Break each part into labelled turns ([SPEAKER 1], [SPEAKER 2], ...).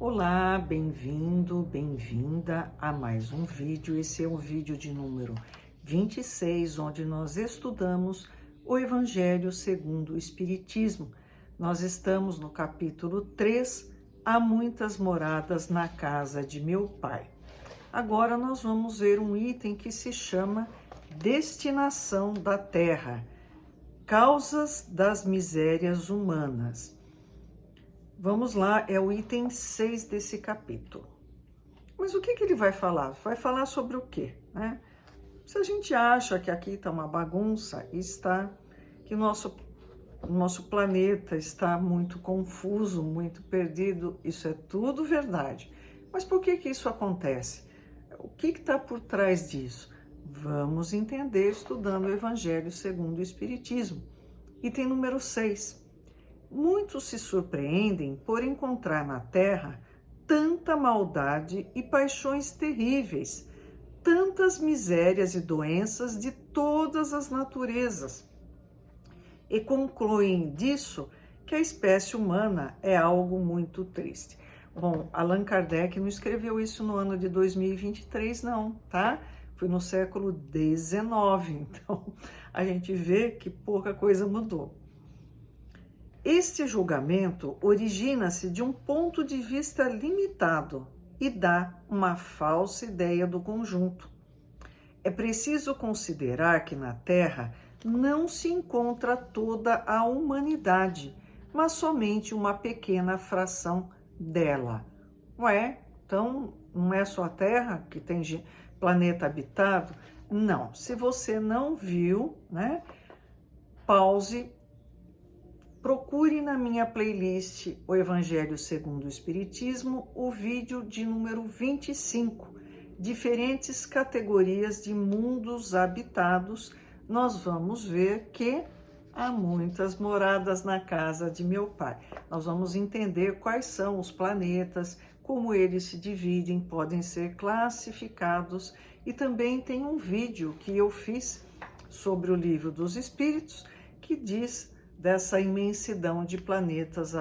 [SPEAKER 1] Olá, bem-vindo, bem-vinda a mais um vídeo. Esse é o vídeo de número 26, onde nós estudamos o Evangelho segundo o Espiritismo. Nós estamos no capítulo 3, Há muitas moradas na casa de meu pai. Agora nós vamos ver um item que se chama Destinação da Terra, Causas das Misérias Humanas. Vamos lá, é o item 6 desse capítulo. Mas o que ele vai falar? Vai falar sobre o quê, né? Se a gente acha que aqui está uma bagunça, que o nosso planeta está muito confuso, muito perdido, isso é tudo verdade. Mas por que isso acontece? O que está por trás disso? Vamos entender estudando o Evangelho segundo o Espiritismo. Item número 6. Muitos se surpreendem por encontrar na Terra tanta maldade e paixões terríveis, tantas misérias e doenças de todas as naturezas, e concluem disso que a espécie humana é algo muito triste. Bom, Allan Kardec não escreveu isso no ano de 2023, não, tá? Foi no século XIX, então a gente vê que pouca coisa mudou. Este julgamento origina-se de um ponto de vista limitado e dá uma falsa ideia do conjunto. É preciso considerar que na Terra não se encontra toda a humanidade, mas somente uma pequena fração dela. Ué, então não é só a Terra que tem planeta habitado? Não, se você não viu, né, pause. Procure na minha playlist O Evangelho segundo o Espiritismo o vídeo de número 25, diferentes categorias de mundos habitados. Nós vamos ver que há muitas moradas na casa de meu pai. Nós vamos entender quais são os planetas, como eles se dividem, podem ser classificados. E também tem um vídeo que eu fiz sobre o Livro dos Espíritos, que diz dessa imensidão de planetas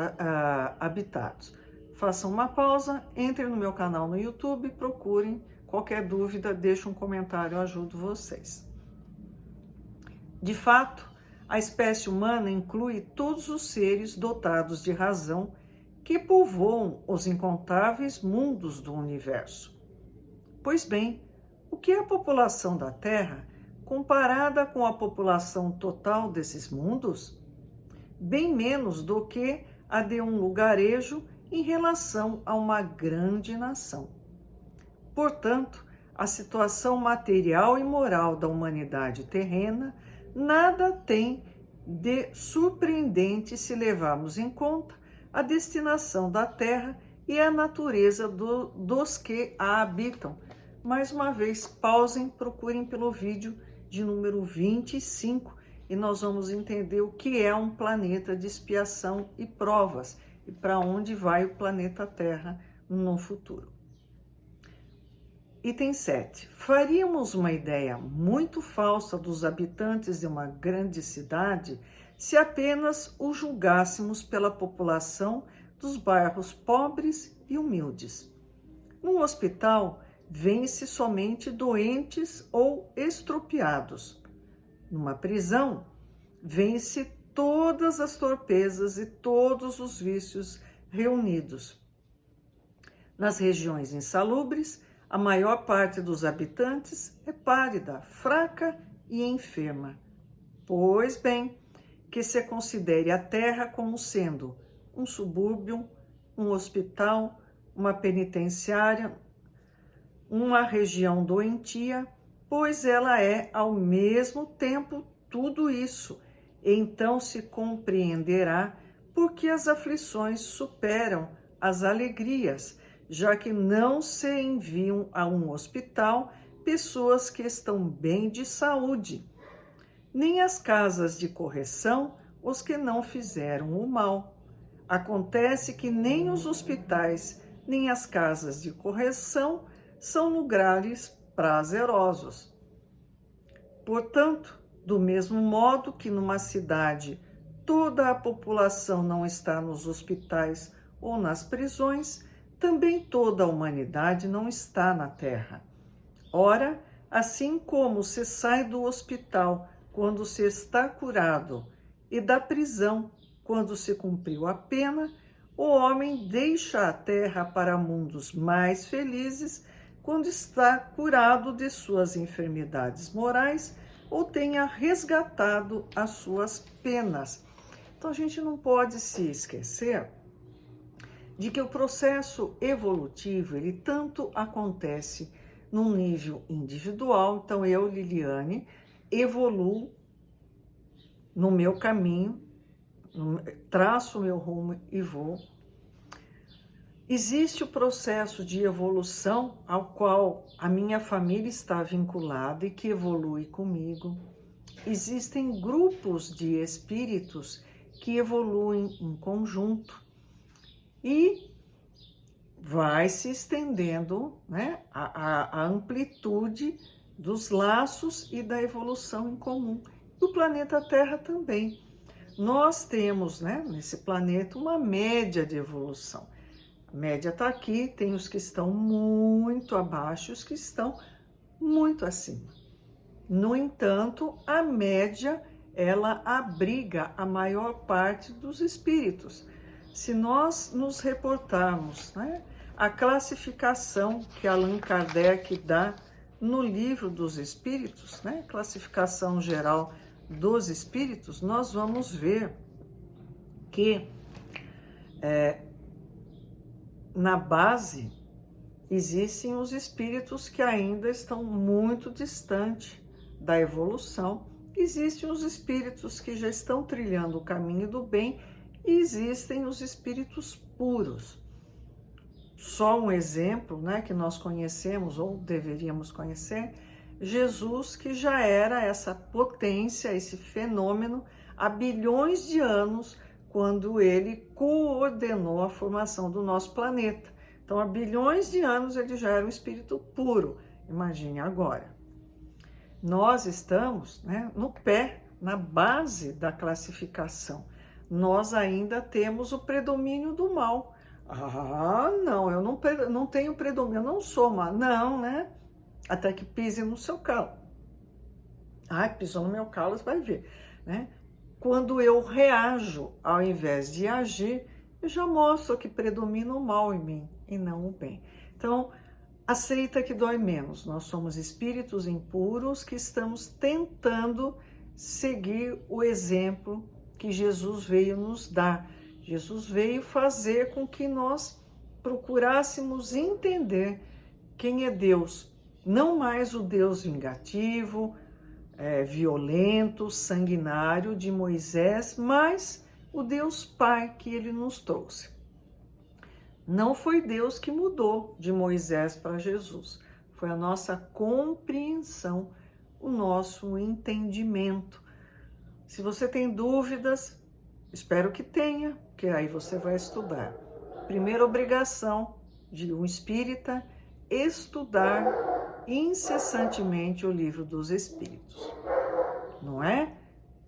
[SPEAKER 1] habitados. Façam uma pausa, entrem no meu canal no YouTube, procurem. Qualquer dúvida, deixe um comentário, eu ajudo vocês. De fato, a espécie humana inclui todos os seres dotados de razão que povoam os incontáveis mundos do universo. Pois bem, o que é a população da Terra comparada com a população total desses mundos? Bem menos do que a de um lugarejo em relação a uma grande nação. Portanto, a situação material e moral da humanidade terrena nada tem de surpreendente se levarmos em conta a destinação da Terra e a natureza dos que a habitam. Mais uma vez, pausem, procurem pelo vídeo de número 25, e nós vamos entender o que é um planeta de expiação e provas e para onde vai o planeta Terra no futuro. Item 7. Faríamos uma ideia muito falsa dos habitantes de uma grande cidade se apenas o julgássemos pela população dos bairros pobres e humildes. Num hospital, vêm-se somente doentes ou estropiados. Numa prisão, vence todas as torpezas e todos os vícios reunidos. Nas regiões insalubres, a maior parte dos habitantes é pálida, fraca e enferma. Pois bem, que se considere a Terra como sendo um subúrbio, um hospital, uma penitenciária, uma região doentia, pois ela é, ao mesmo tempo, tudo isso. Então se compreenderá por que as aflições superam as alegrias, já que não se enviam a um hospital pessoas que estão bem de saúde, nem às casas de correção os que não fizeram o mal. Acontece que nem os hospitais, nem as casas de correção são lugares prazerosos. Portanto, do mesmo modo que numa cidade toda a população não está nos hospitais ou nas prisões, também toda a humanidade não está na Terra. Ora, assim como se sai do hospital quando se está curado e da prisão quando se cumpriu a pena, o homem deixa a Terra para mundos mais felizes quando está curado de suas enfermidades morais ou tenha resgatado as suas penas. Então a gente não pode se esquecer de que o processo evolutivo, ele tanto acontece num nível individual. Então eu, Liliane, evoluo no meu caminho, traço o meu rumo e vou. Existe o processo de evolução ao qual a minha família está vinculada e que evolui comigo. Existem grupos de espíritos que evoluem em conjunto e vai se estendendo, né, a amplitude dos laços e da evolução em comum. E o planeta Terra também. Nós temos, né, nesse planeta uma média de evolução. A média está aqui, tem os que estão muito abaixo, os que estão muito acima. No entanto, a média, ela abriga a maior parte dos espíritos. Se nós nos reportarmos, né, a classificação que Allan Kardec dá no Livro dos Espíritos, né, classificação geral dos espíritos, nós vamos ver que na base existem os espíritos que ainda estão muito distantes da evolução, existem os espíritos que já estão trilhando o caminho do bem e existem os espíritos puros. Só um exemplo, né, que nós conhecemos ou deveríamos conhecer, Jesus, que já era essa potência, esse fenômeno há bilhões de anos, quando ele coordenou a formação do nosso planeta. Então, há bilhões de anos ele já era um espírito puro. Imagine agora. Nós estamos, né, no pé, na base da classificação. Nós ainda temos o predomínio do mal. Ah, não, eu não tenho predomínio, eu não sou má. Não, né? Até que pise no seu calo. Ai, pisou no meu calo, você vai ver, né? Quando eu reajo, ao invés de agir, eu já mostro que predomina o mal em mim e não o bem. Então, aceita que dói menos. Nós somos espíritos impuros que estamos tentando seguir o exemplo que Jesus veio nos dar. Jesus veio fazer com que nós procurássemos entender quem é Deus. Não mais o Deus vingativo, violento, sanguinário de Moisés, mas o Deus Pai que ele nos trouxe. Não foi Deus que mudou de Moisés para Jesus, foi a nossa compreensão, o nosso entendimento. Se você tem dúvidas, espero que tenha, porque aí você vai estudar. Primeira obrigação de um espírita, estudar incessantemente o Livro dos Espíritos, não é?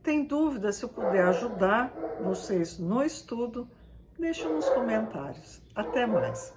[SPEAKER 1] Tem dúvida? Se eu puder ajudar vocês no estudo, deixa nos comentários. Até mais!